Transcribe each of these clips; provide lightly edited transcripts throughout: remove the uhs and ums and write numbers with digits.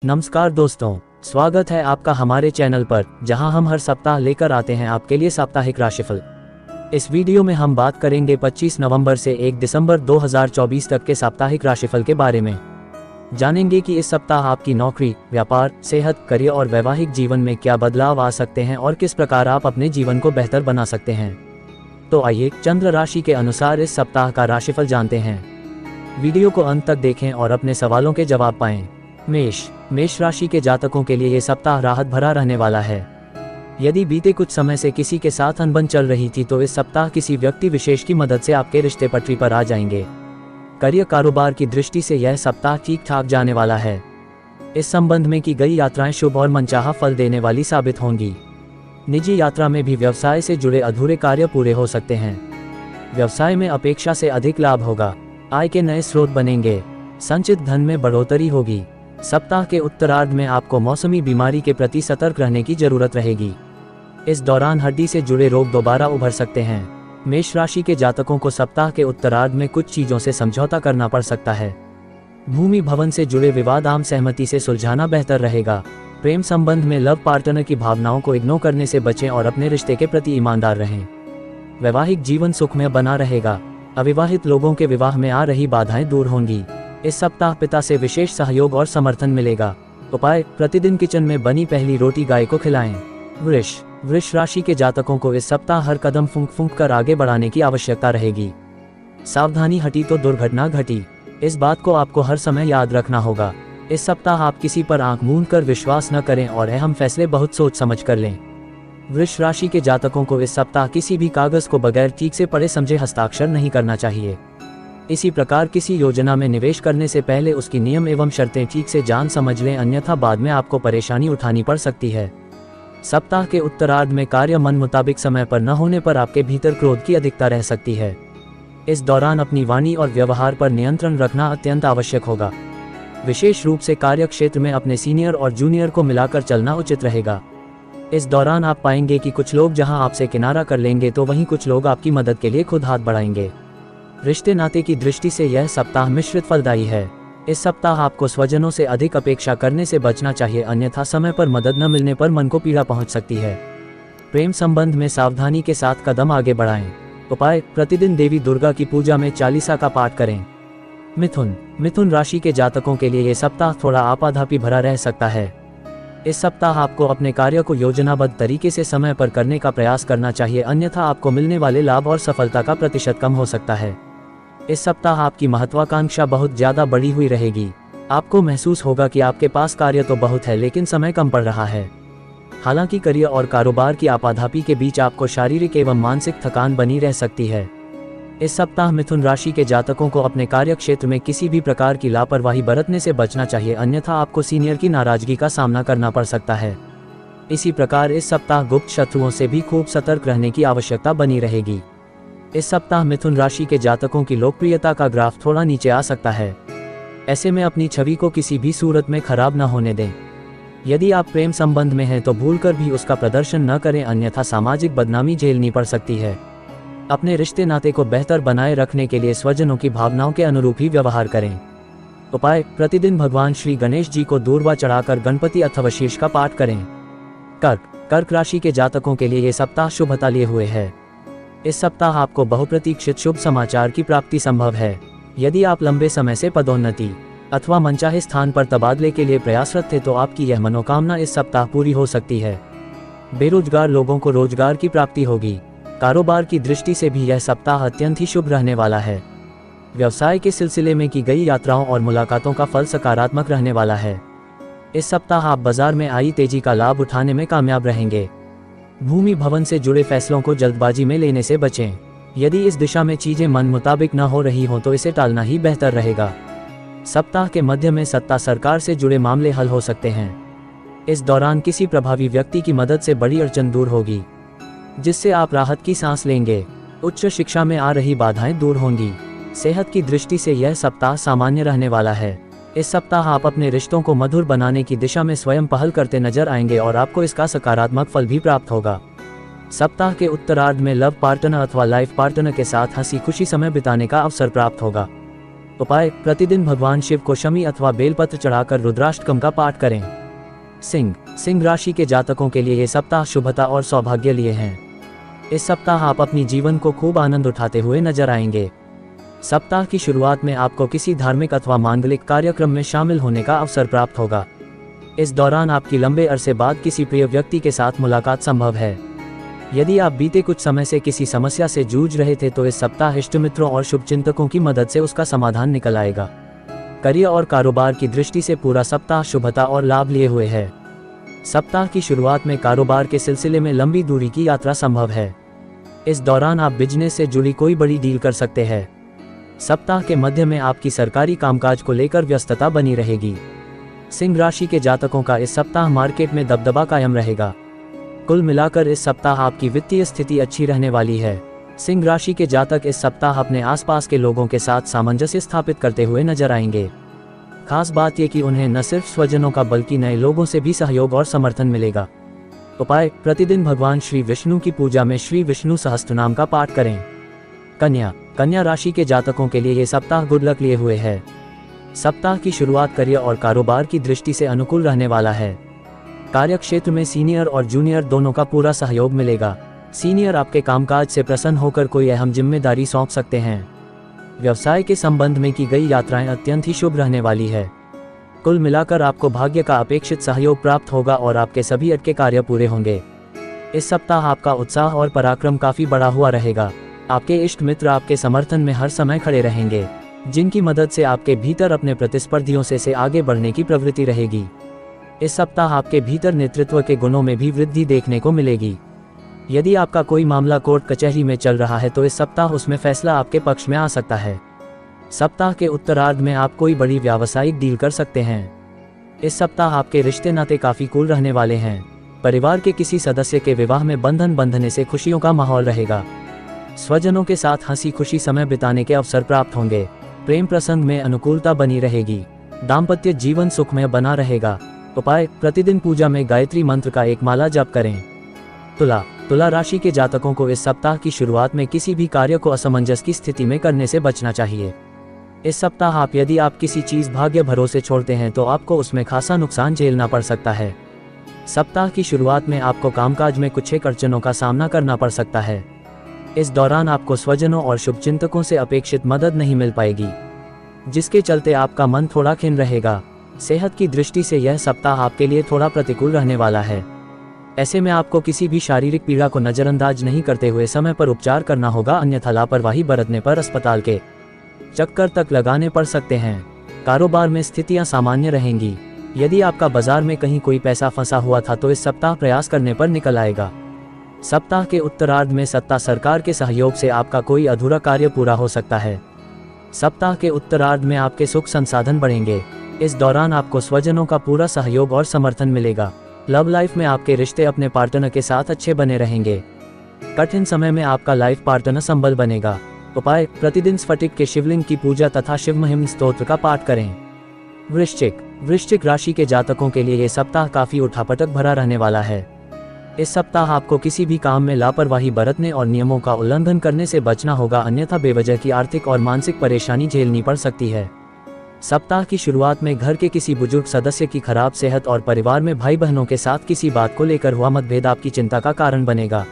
नमस्कार दोस्तों, स्वागत है आपका हमारे चैनल पर, जहां हम हर सप्ताह लेकर आते हैं आपके लिए साप्ताहिक राशिफल। इस वीडियो में हम बात करेंगे 25 नवंबर से 1 दिसंबर 2024 तक के साप्ताहिक राशिफल के बारे में। जानेंगे कि इस सप्ताह आपकी नौकरी, व्यापार, सेहत, करियर और वैवाहिक जीवन में क्या बदलाव आ सकते हैं और किस प्रकार आप अपने जीवन को बेहतर बना सकते हैं। तो आइए चंद्र राशि के अनुसार इस सप्ताह का राशिफल जानते हैं। वीडियो को अंत तक देखें और अपने सवालों के जवाब पाएं। मेष राशि के जातकों के लिए ये सप्ताह राहत भरा रहने वाला है। यदि बीते कुछ समय से किसी के साथ अनबन चल रही थी तो इस सप्ताह किसी व्यक्ति विशेष की मदद से आपके रिश्ते पटरी पर आ जाएंगे। करियर कारोबार की दृष्टि से यह सप्ताह ठीक ठाक जाने वाला है। इस संबंध में की गई यात्राएं शुभ और मनचाहा फल देने वाली साबित होंगी। निजी यात्रा में भी व्यवसाय से जुड़े अधूरे कार्य पूरे हो सकते हैं। व्यवसाय में अपेक्षा से अधिक लाभ होगा। आय के नए स्रोत बनेंगे। संचित धन में बढ़ोतरी होगी। सप्ताह के उत्तरार्ध में आपको मौसमी बीमारी के प्रति सतर्क रहने की जरूरत रहेगी। इस दौरान हड्डी से जुड़े रोग दोबारा उभर सकते हैं। मेष राशि के जातकों को सप्ताह के उत्तरार्ध में कुछ चीजों से समझौता करना पड़ सकता है। भूमि भवन से जुड़े विवाद आम सहमति से सुलझाना बेहतर रहेगा। प्रेम संबंध में लव पार्टनर की भावनाओं को इग्नोर करने से बचें और अपने रिश्ते के प्रति ईमानदार रहें। वैवाहिक जीवन सुखमय बना रहेगा। अविवाहित लोगों के विवाह में आ रही बाधाएं दूर होंगी। इस सप्ताह पिता से विशेष सहयोग और समर्थन मिलेगा। उपाय: प्रतिदिन किचन में बनी पहली रोटी गाय को खिलाएं। वृष राशि के जातकों को इस सप्ताह हर कदम फूंक कर आगे बढ़ाने की आवश्यकता रहेगी। सावधानी हटी तो दुर्घटना घटी। इस बात को आपको हर समय याद रखना होगा। इस सप्ताह आप किसी पर आंख मूंद कर विश्वास न करें और अहम फैसले बहुत सोच समझ कर लें। वृष राशि के जातकों को इस सप्ताह किसी भी कागज को बगैर ठीक से पढ़े समझे हस्ताक्षर नहीं करना चाहिए। इसी प्रकार किसी योजना में निवेश करने से पहले उसकी नियम एवं शर्तें ठीक से जान समझ लें, अन्यथा बाद में आपको परेशानी उठानी पड़ सकती है। सप्ताह के उत्तरार्ध में कार्य मन मुताबिक समय पर न होने पर आपके भीतर क्रोध की अधिकता रह सकती है। इस दौरान अपनी वाणी और व्यवहार पर नियंत्रण रखना अत्यंत आवश्यक होगा। विशेष रूप से कार्य क्षेत्र में अपने सीनियर और जूनियर को मिलाकर चलना उचित रहेगा। इस दौरान आप पाएंगे कि कुछ लोग जहां आपसे किनारा कर लेंगे तो वहीं कुछ लोग आपकी मदद के लिए खुद हाथ बढ़ाएंगे। रिश्ते नाते की दृष्टि से यह सप्ताह मिश्रित फलदायी है। इस सप्ताह आपको स्वजनों से अधिक अपेक्षा करने से बचना चाहिए, अन्यथा समय पर मदद न मिलने पर मन को पीड़ा पहुंच सकती है। प्रेम संबंध में सावधानी के साथ कदम आगे बढ़ाएं। उपाय: प्रतिदिन देवी दुर्गा की पूजा में चालीसा का पाठ करें। मिथुन राशि के जातकों के लिए यह सप्ताह थोड़ा आपाधापी भरा रह सकता है। इस सप्ताह आपको अपने कार्य को योजनाबद्ध तरीके से समय पर करने का प्रयास करना चाहिए, अन्यथा आपको मिलने वाले लाभ और सफलता का प्रतिशत कम हो सकता है। इस सप्ताह आपकी महत्वाकांक्षा बहुत ज्यादा बढ़ी हुई रहेगी। आपको महसूस होगा कि आपके पास कार्य तो बहुत है लेकिन समय कम पड़ रहा है। हालांकि करियर और कारोबार की आपाधापी के बीच आपको शारीरिक एवं मानसिक थकान बनी रह सकती है। इस सप्ताह मिथुन राशि के जातकों को अपने कार्य क्षेत्र में किसी भी प्रकार की लापरवाही बरतने से बचना चाहिए, अन्यथा आपको सीनियर की नाराजगी का सामना करना पड़ सकता है। इसी प्रकार इस सप्ताह गुप्त शत्रुओं से भी खूब सतर्क रहने की आवश्यकता बनी रहेगी। इस सप्ताह मिथुन राशि के जातकों की लोकप्रियता का ग्राफ थोड़ा नीचे आ सकता है। ऐसे में अपनी छवि को किसी भी सूरत में खराब न होने दें। यदि आप प्रेम संबंध में हैं तो भूलकर भी उसका प्रदर्शन न करें, अन्यथा सामाजिक बदनामी झेलनी पड़ सकती है। अपने रिश्ते नाते को बेहतर बनाए रखने के लिए स्वजनों की भावनाओं के अनुरूप ही व्यवहार करें। उपाय: प्रतिदिन भगवान श्री गणेश जी को दूर्वा चढ़ाकर गणपति अथवा शीर्ष का पाठ करें। कर्क राशि के जातकों के लिए ये सप्ताह शुभता लिए हुए है। इस सप्ताह आपको बहुप्रतीक्षित शुभ समाचार की प्राप्ति संभव है। यदि आप लंबे समय से पदोन्नति अथवा मनचाहे स्थान पर तबादले के लिए प्रयासरत थे तो आपकी यह मनोकामना इस सप्ताह पूरी हो सकती है। बेरोजगार लोगों को रोजगार की प्राप्ति होगी। कारोबार की दृष्टि से भी यह सप्ताह अत्यंत ही शुभ रहने वाला है। व्यवसाय के सिलसिले में की गई यात्राओं और मुलाकातों का फल सकारात्मक रहने वाला है। इस सप्ताह आप बाजार में आई तेजी का लाभ उठाने में कामयाब रहेंगे। भूमि भवन से जुड़े फैसलों को जल्दबाजी में लेने से बचें। यदि इस दिशा में चीजें मन मुताबिक न हो रही हों तो इसे टालना ही बेहतर रहेगा। सप्ताह के मध्य में सत्ता सरकार से जुड़े मामले हल हो सकते हैं। इस दौरान किसी प्रभावी व्यक्ति की मदद से बड़ी अड़चन दूर होगी, जिससे आप राहत की सांस लेंगे। उच्च शिक्षा में आ रही बाधाएं दूर होंगी। सेहत की दृष्टि से यह सप्ताह सामान्य रहने वाला है। इस सप्ताह आप अपने रिश्तों को मधुर बनाने की दिशा में स्वयं पहल करते नजर आएंगे और आपको इसका सकारात्मक फल भी प्राप्त होगा। सप्ताह के उत्तरार्ध में लव पार्टनर अथवा लाइफ पार्टनर के साथ हंसी खुशी समय बिताने का अवसर प्राप्त होगा। उपाय, प्रतिदिन भगवान शिव को शमी अथवा बेलपत्र चढ़ाकर रुद्राष्टकम का पाठ करें। सिंह राशि के जातकों के लिए ये सप्ताह शुभता और सौभाग्य लिए हैं। इस सप्ताह आप अपनी जीवन को खूब आनंद उठाते हुए नजर आएंगे। सप्ताह की शुरुआत में आपको किसी धार्मिक अथवा मांगलिक कार्यक्रम में शामिल होने का अवसर प्राप्त होगा। इस दौरान आपकी लंबे अरसे बाद किसी प्रिय व्यक्ति के साथ मुलाकात संभव है। यदि आप बीते कुछ समय से किसी समस्या से जूझ रहे थे तो इस सप्ताह इष्ट मित्रों और शुभचिंतकों की मदद से उसका समाधान निकल आएगा। करियर और कारोबार की दृष्टि से पूरा सप्ताह शुभता और लाभ लिए हुए है। सप्ताह की शुरुआत में कारोबार के सिलसिले में लंबी दूरी की यात्रा संभव है। इस दौरान आप बिजनेस से जुड़ी कोई बड़ी डील कर सकते हैं। सप्ताह के मध्य में आपकी सरकारी कामकाज को लेकर व्यस्तता बनी रहेगी। सिंह राशि के जातकों का इस सप्ताह मार्केट में दबदबा कायम रहेगा। कुल मिलाकर इस सप्ताह आपकी वित्तीय स्थिति अच्छी रहने वाली है। सिंह राशि के जातक इस सप्ताह अपने आसपास के लोगों के साथ सामंजस्य स्थापित करते हुए नजर आएंगे। खास बात यह कि उन्हें न सिर्फ स्वजनों का बल्कि नए लोगों से भी सहयोग और समर्थन मिलेगा। उपाय, प्रतिदिन भगवान श्री विष्णु की पूजा में श्री विष्णु सहस्त्रनाम का पाठ करें। कन्या राशि के जातकों के लिए ये सप्ताह गुड लक लिए हुए है। सप्ताह की शुरुआत करियर और कारोबार की दृष्टि से अनुकूल रहने वाला है। कार्य क्षेत्र में सीनियर और जूनियर दोनों का पूरा सहयोग मिलेगा। सीनियर आपके कामकाज से प्रसन्न होकर कोई अहम जिम्मेदारी सौंप सकते हैं। व्यवसाय के संबंध में की गई यात्राएं अत्यंत ही शुभ रहने वाली है। कुल मिलाकर आपको भाग्य का अपेक्षित सहयोग प्राप्त होगा और आपके सभी अटके कार्य पूरे होंगे। इस सप्ताह आपका उत्साह और पराक्रम काफी बढ़ा हुआ रहेगा। आपके इष्ट मित्र आपके समर्थन में हर समय खड़े रहेंगे, जिनकी मदद से आपके भीतर अपने प्रतिस्पर्धियों से आगे बढ़ने की प्रवृत्ति रहेगी। इस सप्ताह आपके भीतर नेतृत्व के गुणों में भी वृद्धि देखने को मिलेगी। यदि आपका कोई मामला कोर्ट कचहरी में चल रहा है तो इस सप्ताह उसमें फैसला आपके पक्ष में आ सकता है। सप्ताह के उत्तरार्ध में आप कोई बड़ी व्यावसायिक डील कर सकते हैं। इस सप्ताह आपके रिश्ते नाते काफी कूल रहने वाले हैं। परिवार के किसी सदस्य के विवाह में बंधन बंधने से खुशियों का माहौल रहेगा। स्वजनों के साथ हंसी खुशी समय बिताने के अवसर प्राप्त होंगे। प्रेम प्रसंग में अनुकूलता बनी रहेगी। दाम्पत्य जीवन सुखमय बना रहेगा। उपाय, प्रतिदिन पूजा में गायत्री मंत्र का एक माला जप करें। तुला राशि के जातकों को इस सप्ताह की शुरुआत में किसी भी कार्य को असमंजस की स्थिति में करने से बचना चाहिए। इस सप्ताह यदि आप किसी चीज भाग्य भरोसे छोड़ते हैं तो आपको उसमें खासा नुकसान झेलना पड़ सकता है। सप्ताह की शुरुआत में आपको कामकाज में कुछ अड़चनों का सामना करना पड़ सकता है। इस दौरान आपको स्वजनों और शुभचिंतकों से अपेक्षित मदद नहीं मिल पाएगी, जिसके चलते आपका मन थोड़ा खिन्न रहेगा। सेहत की दृष्टि से यह सप्ताह आपके लिए थोड़ा प्रतिकूल रहने वाला है। ऐसे में आपको किसी भी शारीरिक पीड़ा को नजरअंदाज नहीं करते हुए समय पर उपचार करना होगा, अन्यथा लापरवाही बरतने पर अस्पताल के चक्कर तक लगाने पड़ सकते हैं। कारोबार में स्थितियां सामान्य रहेंगी। यदि आपका बाजार में कहीं कोई पैसा फंसा हुआ था तो इस सप्ताह प्रयास करने पर निकल आएगा। सप्ताह के उत्तरार्ध में सत्ता सरकार के सहयोग से आपका कोई अधूरा कार्य पूरा हो सकता है। सप्ताह के उत्तरार्ध में आपके सुख संसाधन बढ़ेंगे। इस दौरान आपको स्वजनों का पूरा सहयोग और समर्थन मिलेगा। लव लाइफ में आपके रिश्ते अपने पार्टनर के साथ अच्छे बने रहेंगे। कठिन समय में आपका लाइफ पार्टनर संबल बनेगा। उपाय, प्रतिदिन स्फटिक के शिवलिंग की पूजा तथा शिव महिम स्तोत्र का पाठ करें। वृश्चिक राशि के जातकों के लिए ये सप्ताह काफी उठापटक भरा रहने वाला है। इस सप्ताह आपको किसी भी काम में लापरवाही बरतने और नियमों का उल्लंघन करने से बचना होगा, अन्यथा बेवजह की आर्थिक और मानसिक परेशानी झेलनी पड़ सकती है। सप्ताह की शुरुआत में घर के किसी बुजुर्ग सदस्य की खराब सेहत और परिवार में भाई बहनों के साथ किसी बात को लेकर हुआ मतभेद आपकी चिंता का कारण बनेगा।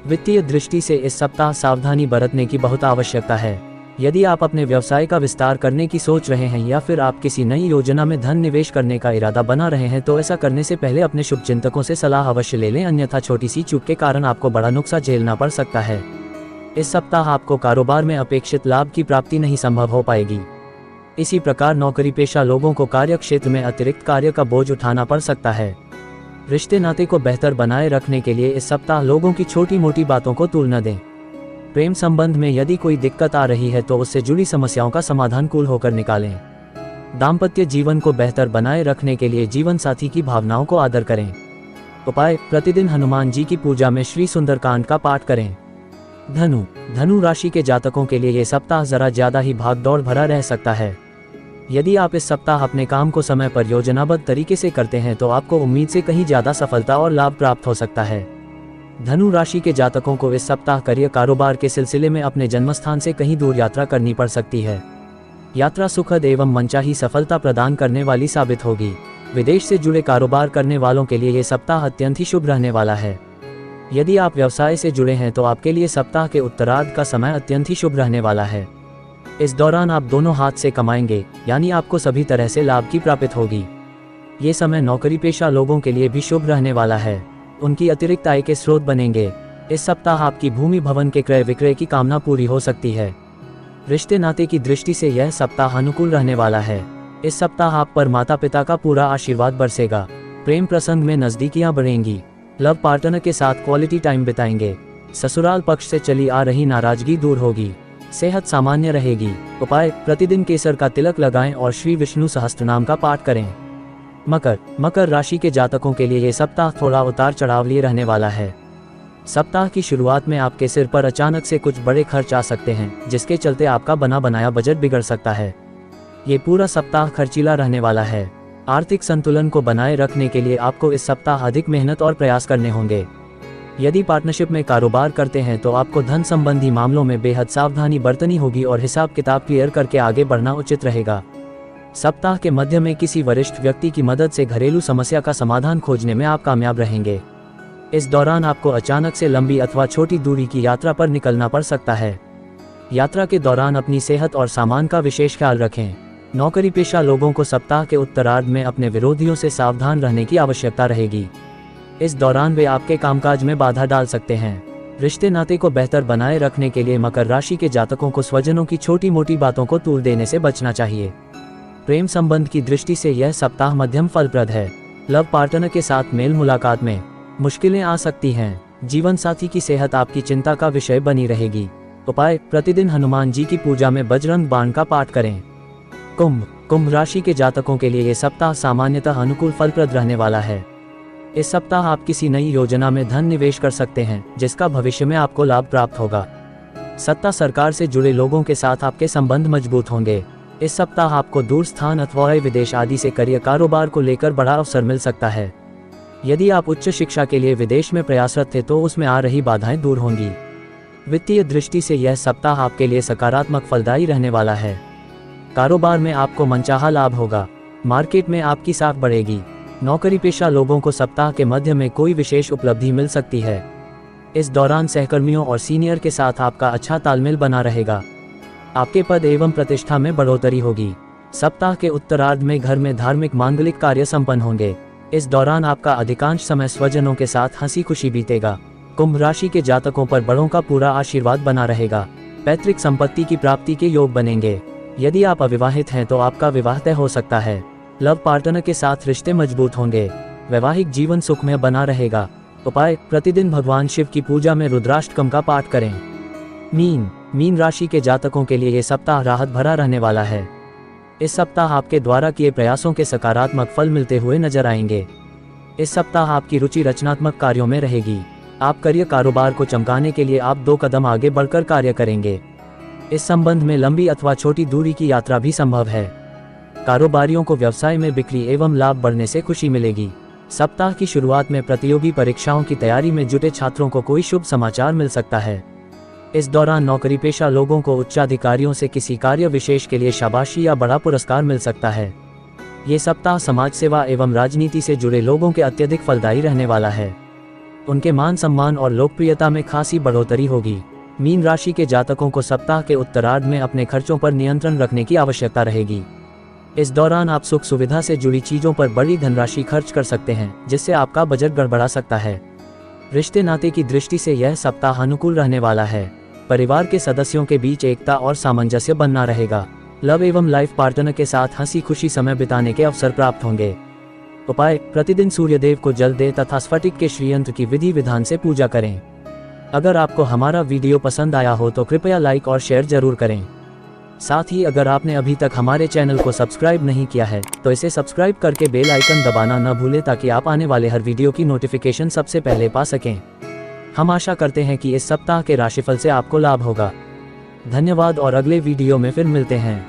वित्तीय दृष्टि से इस सप्ताह सावधानी बरतने की बहुत आवश्यकता है। यदि आप अपने व्यवसाय का विस्तार करने की सोच रहे हैं या फिर आप किसी नई योजना में धन निवेश करने का इरादा बना रहे हैं तो ऐसा करने से पहले अपने शुभचिंतकों से सलाह अवश्य ले लें, अन्यथा छोटी सी चूक के कारण आपको बड़ा नुकसान झेलना पड़ सकता है। इस सप्ताह आपको कारोबार में अपेक्षित लाभ की प्राप्ति नहीं संभव हो पाएगी। इसी प्रकार नौकरी पेशा लोगों को कार्य क्षेत्र में अतिरिक्त कार्य का बोझ उठाना पड़ सकता है। रिश्ते नाते को बेहतर बनाए रखने के लिए इस सप्ताह लोगों की छोटी मोटी बातों को तूल न दें। प्रेम संबंध में यदि कोई दिक्कत आ रही है तो उससे जुड़ी समस्याओं का समाधान कूल होकर निकालें। दाम्पत्य जीवन को बेहतर बनाए रखने के लिए जीवन साथी की भावनाओं को आदर करें। उपाय, प्रतिदिन हनुमान जी की पूजा में श्री सुंदरकांड का पाठ करें। धनु राशि के जातकों के लिए ये सप्ताह जरा ज्यादा ही भागदौड़ भरा रह सकता है। यदि आप इस सप्ताह अपने काम को समय पर योजनाबद्ध तरीके से करते हैं तो आपको उम्मीद से कहीं ज्यादा सफलता और लाभ प्राप्त हो सकता है। धनु राशि के जातकों को इस सप्ताह करियर कारोबार के सिलसिले में अपने जन्मस्थान से कहीं दूर यात्रा करनी पड़ सकती है। यात्रा सुखद एवं मनचाही सफलता प्रदान करने वाली साबित होगी। विदेश से जुड़े कारोबार करने वालों के लिए ये सप्ताह अत्यंत ही शुभ रहने वाला है। यदि आप व्यवसाय से जुड़े हैं तो आपके लिए सप्ताह के उत्तरार्ध का समय अत्यंत ही शुभ रहने वाला है। इस दौरान आप दोनों हाथ से कमाएंगे, यानी आपको सभी तरह से लाभ की प्राप्ति होगी। ये समय नौकरी पेशा लोगों के लिए भी शुभ रहने वाला है। उनकी अतिरिक्त आय के स्रोत बनेंगे। इस सप्ताह आपकी भूमि भवन के क्रय विक्रय की कामना पूरी हो सकती है। रिश्ते नाते की दृष्टि से यह सप्ताह अनुकूल रहने वाला है। इस सप्ताह आप पर माता पिता का पूरा आशीर्वाद बरसेगा। प्रेम प्रसंग में नजदीकियां बढ़ेंगी। लव पार्टनर के साथ क्वालिटी टाइम बिताएंगे। ससुराल पक्ष से चली आ रही नाराजगी दूर होगी। सेहत सामान्य रहेगी। उपाय, प्रतिदिन केसर का तिलक लगाएं और श्री विष्णु सहस्त्रनाम का पाठ करें। मकर राशि के जातकों के लिए ये सप्ताह थोड़ा उतार चढ़ाव लिए रहने वाला है। सप्ताह की शुरुआत में आपके सिर पर अचानक से कुछ बड़े खर्च आ सकते हैं, जिसके चलते आपका बना बनाया बजट बिगड़ सकता है। ये पूरा सप्ताह खर्चीला रहने वाला है। आर्थिक संतुलन को बनाए रखने के लिए आपको इस सप्ताह अधिक मेहनत और प्रयास करने होंगे। यदि पार्टनरशिप में कारोबार करते हैं तो आपको धन संबंधी मामलों में बेहद सावधानी बरतनी होगी और हिसाब किताब क्लियर करके आगे बढ़ना उचित रहेगा। सप्ताह के मध्य में किसी वरिष्ठ व्यक्ति की मदद से घरेलू समस्या का समाधान खोजने में आप कामयाब रहेंगे। इस दौरान आपको अचानक से लंबी अथवा छोटी दूरी की यात्रा पर निकलना पड़ सकता है। यात्रा के दौरान अपनी सेहत और सामान का विशेष ख्याल रखें। नौकरी पेशा लोगों को सप्ताह के उत्तरार्ध में अपने विरोधियों से सावधान रहने की आवश्यकता रहेगी। इस दौरान वे आपके कामकाज में बाधा डाल सकते हैं। रिश्ते नाते को बेहतर बनाए रखने के लिए मकर राशि के जातकों को स्वजनों की छोटी मोटी बातों को तूल देने से बचना चाहिए। प्रेम संबंध की दृष्टि से यह सप्ताह मध्यम फलप्रद है। लव पार्टनर के साथ मेल मुलाकात में मुश्किलें आ सकती हैं। जीवन साथी की सेहत आपकी चिंता का विषय बनी रहेगी। उपाय, प्रतिदिन हनुमान जी की पूजा में बजरंग बाण का पाठ करें। कुंभ राशि के जातकों के लिए यह सप्ताह सामान्यतः अनुकूल फलप्रद रहने वाला है। इस सप्ताह आप किसी नई योजना में धन निवेश कर सकते हैं, जिसका भविष्य में आपको लाभ प्राप्त होगा। सत्ता सरकार से जुड़े लोगों के साथ आपके संबंध मजबूत होंगे। इस सप्ताह आपको दूर स्थान अथवा विदेश आदि से करियर कारोबार को लेकर बड़ा अवसर मिल सकता है। यदि आप उच्च शिक्षा के लिए विदेश में प्रयासरत थे तो उसमें आ रही बाधाएं दूर होंगी। वित्तीय दृष्टि से यह सप्ताह आपके लिए सकारात्मक फलदायी रहने वाला है। कारोबार में आपको मनचाहा लाभ होगा। मार्केट में आपकी साख बढ़ेगी। नौकरी पेशा लोगों को सप्ताह के मध्य में कोई विशेष उपलब्धि मिल सकती है। इस दौरान सहकर्मियों और सीनियर के साथ आपका अच्छा तालमेल बना रहेगा। आपके पद एवं प्रतिष्ठा में बढ़ोतरी होगी। सप्ताह के उत्तरार्ध में घर में धार्मिक मांगलिक कार्य संपन्न होंगे। इस दौरान आपका अधिकांश समय स्वजनों के साथ हंसी खुशी बीतेगा। कुंभ राशि के जातकों पर बड़ों का पूरा आशीर्वाद बना रहेगा। पैतृक संपत्ति की प्राप्ति के योग बनेंगे। यदि आप अविवाहित हैं तो आपका विवाह तय हो सकता है। लव पार्टनर के साथ रिश्ते मजबूत होंगे। वैवाहिक जीवन सुखमय बना रहेगा। उपाय, प्रतिदिन भगवान शिव की पूजा में रुद्राष्टकम का पाठ करें। मीन राशि के जातकों के लिए ये सप्ताह राहत भरा रहने वाला है। इस सप्ताह आपके द्वारा किए प्रयासों के सकारात्मक फल मिलते हुए नजर आएंगे। इस सप्ताह आपकी रुचि रचनात्मक कार्यों में रहेगी। आप करियर कारोबार को चमकाने के लिए आप 2 कदम आगे बढ़कर कार्य करेंगे। इस संबंध में लंबी अथवा छोटी दूरी की यात्रा भी संभव है। कारोबारियों को व्यवसाय में बिक्री एवं लाभ बढ़ने से खुशी मिलेगी। सप्ताह की शुरुआत में प्रतियोगी परीक्षाओं की तैयारी में जुटे छात्रों को कोई शुभ समाचार मिल सकता है। इस दौरान नौकरी पेशा लोगों को उच्चाधिकारियों से किसी कार्य विशेष के लिए शाबाशी या बड़ा पुरस्कार मिल सकता है। ये सप्ताह समाज सेवा एवं राजनीति से जुड़े लोगों के अत्यधिक फलदायी रहने वाला है। उनके मान सम्मान और लोकप्रियता में खासी बढ़ोतरी होगी। मीन राशि के जातकों को सप्ताह के उत्तरार्ध में अपने खर्चों पर नियंत्रण रखने की आवश्यकता रहेगी। इस दौरान आप सुख सुविधा से जुड़ी चीजों पर बड़ी धनराशि खर्च कर सकते हैं, जिससे आपका बजट गड़बड़ा सकता है। रिश्ते नाते की दृष्टि से यह सप्ताह अनुकूल रहने वाला है। परिवार के सदस्यों के बीच एकता और सामंजस्य बनना रहेगा। लव एवं लाइफ पार्टनर के साथ हंसी खुशी समय बिताने के अवसर प्राप्त होंगे। उपाय, प्रतिदिन सूर्यदेव को जल दें तथा स्फटिक के श्रीयंत्र की विधि विधान से पूजा करें। अगर आपको हमारा वीडियो पसंद आया हो तो कृपया लाइक और शेयर जरूर करें। साथ ही अगर आपने अभी तक हमारे चैनल को सब्सक्राइब नहीं किया है तो इसे सब्सक्राइब करके बेल आइकन दबाना न भूलें, ताकि आप आने वाले हर वीडियो की नोटिफिकेशन सबसे पहले पा सकें। हम आशा करते हैं कि इस सप्ताह के राशिफल से आपको लाभ होगा। धन्यवाद और अगले वीडियो में फिर मिलते हैं।